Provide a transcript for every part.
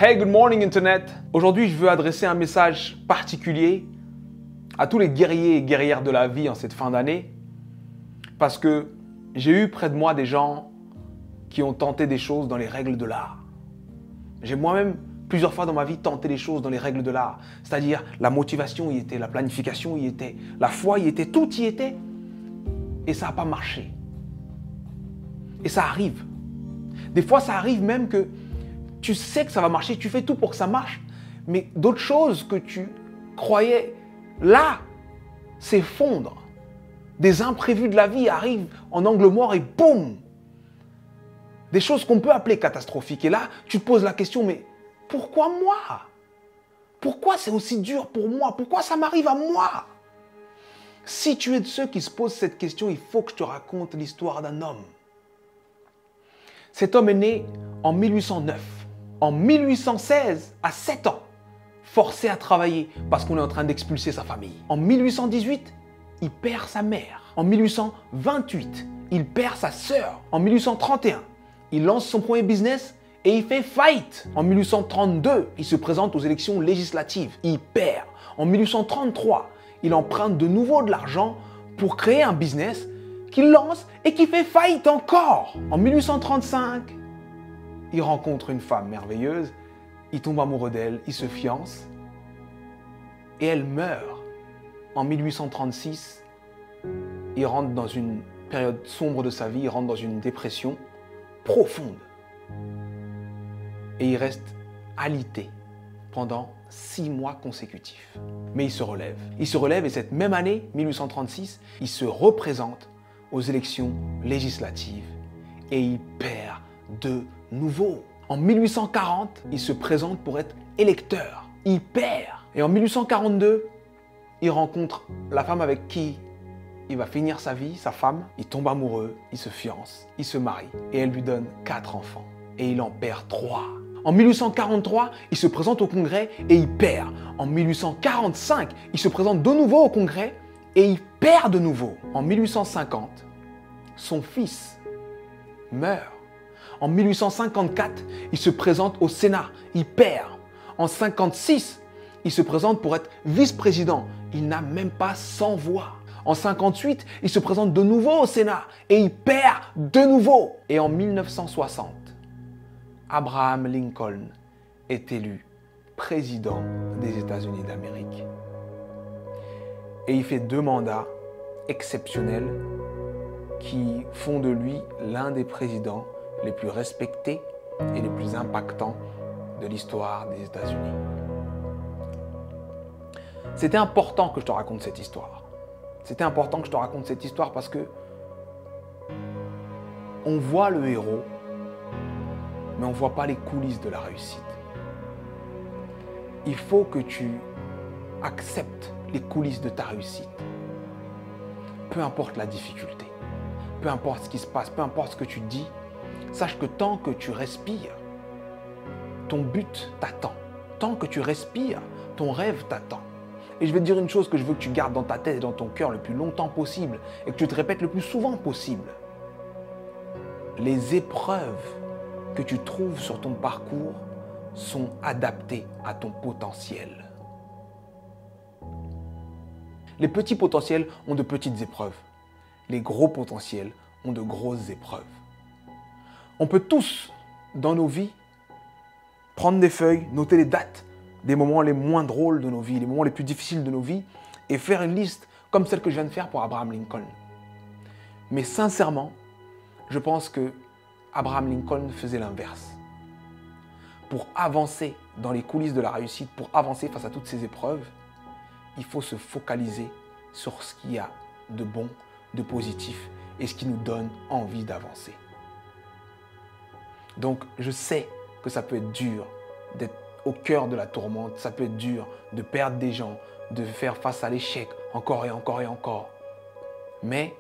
Hey, good morning Internet! Aujourd'hui, je veux adresser un message particulier à tous les guerriers et guerrières de la vie en cette fin d'année parce que j'ai eu près de moi des gens qui ont tenté des choses dans les règles de l'art. J'ai moi-même plusieurs fois dans ma vie tenté des choses dans les règles de l'art, c'est-à-dire la motivation y était, la planification y était, la foi y était, tout y était et ça n'a pas marché. Et ça arrive. Des fois, ça arrive même que tu sais que ça va marcher, tu fais tout pour que ça marche, mais d'autres choses que tu croyais là s'effondrent. Des imprévus de la vie arrivent en angle mort et boum! Des choses qu'on peut appeler catastrophiques. Et là, tu te poses la question, mais pourquoi moi? Pourquoi c'est aussi dur pour moi? Pourquoi ça m'arrive à moi? Si tu es de ceux qui se posent cette question, il faut que je te raconte l'histoire d'un homme. Cet homme est né en 1809. En 1816, à 7 ans, forcé à travailler parce qu'on est en train d'expulser sa famille. En 1818, il perd sa mère. En 1828, il perd sa sœur. En 1831, il lance son premier business et il fait faillite. En 1832, il se présente aux élections législatives. Il perd. En 1833, il emprunte de nouveau de l'argent pour créer un business qu'il lance et qui fait faillite encore. En 1835, il rencontre une femme merveilleuse, il tombe amoureux d'elle, il se fiance et elle meurt. En 1836, il rentre dans une période sombre de sa vie, il rentre dans une dépression profonde. Et il reste alité pendant 6 mois consécutifs. Mais il se relève. Il se relève et cette même année, 1836, il se représente aux élections législatives et il perd de nouveau. En 1840, il se présente pour être électeur. Il perd. Et en 1842, il rencontre la femme avec qui il va finir sa vie, sa femme. Il tombe amoureux, il se fiance, il se marie et elle lui donne 4 enfants. Et il en perd 3. En 1843, il se présente au Congrès et il perd. En 1845, il se présente de nouveau au Congrès et il perd de nouveau. En 1850, son fils meurt. En 1854, il se présente au Sénat, il perd. En 1956, il se présente pour être vice-président. Il n'a même pas 100 voix. En 1958, il se présente de nouveau au Sénat et il perd de nouveau. Et en 1960, Abraham Lincoln est élu président des États-Unis d'Amérique. Et il fait 2 mandats exceptionnels qui font de lui l'un des présidents les plus respectés et les plus impactants de l'histoire des États-Unis. C'était important que je te raconte cette histoire. C'était important que je te raconte cette histoire parce que on voit le héros, mais on ne voit pas les coulisses de la réussite. Il faut que tu acceptes les coulisses de ta réussite. Peu importe la difficulté, peu importe ce qui se passe, peu importe ce que tu dis, sache que tant que tu respires, ton but t'attend. Tant que tu respires, ton rêve t'attend. Et je vais te dire une chose que je veux que tu gardes dans ta tête et dans ton cœur le plus longtemps possible et que tu te répètes le plus souvent possible. Les épreuves que tu trouves sur ton parcours sont adaptées à ton potentiel. Les petits potentiels ont de petites épreuves. Les gros potentiels ont de grosses épreuves. On peut tous, dans nos vies, prendre des feuilles, noter les dates des moments les moins drôles de nos vies, les moments les plus difficiles de nos vies, et faire une liste comme celle que je viens de faire pour Abraham Lincoln. Mais sincèrement, je pense que Abraham Lincoln faisait l'inverse. Pour avancer dans les coulisses de la réussite, pour avancer face à toutes ces épreuves, il faut se focaliser sur ce qu'il y a de bon, de positif, et ce qui nous donne envie d'avancer. Donc, je sais que ça peut être dur d'être au cœur de la tourmente, ça peut être dur de perdre des gens, de faire face à l'échec encore et encore et encore. Mais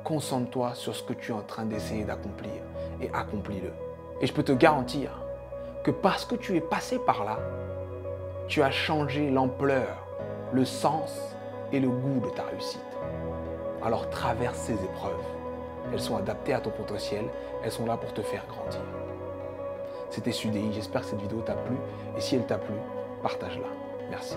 concentre-toi sur ce que tu es en train d'essayer d'accomplir et accomplis-le. Et je peux te garantir que parce que tu es passé par là, tu as changé l'ampleur, le sens et le goût de ta réussite. Alors traverse ces épreuves. Elles sont adaptées à ton potentiel, elles sont là pour te faire grandir. C'était Sudei. J'espère que cette vidéo t'a plu. Et si elle t'a plu, partage-la. Merci.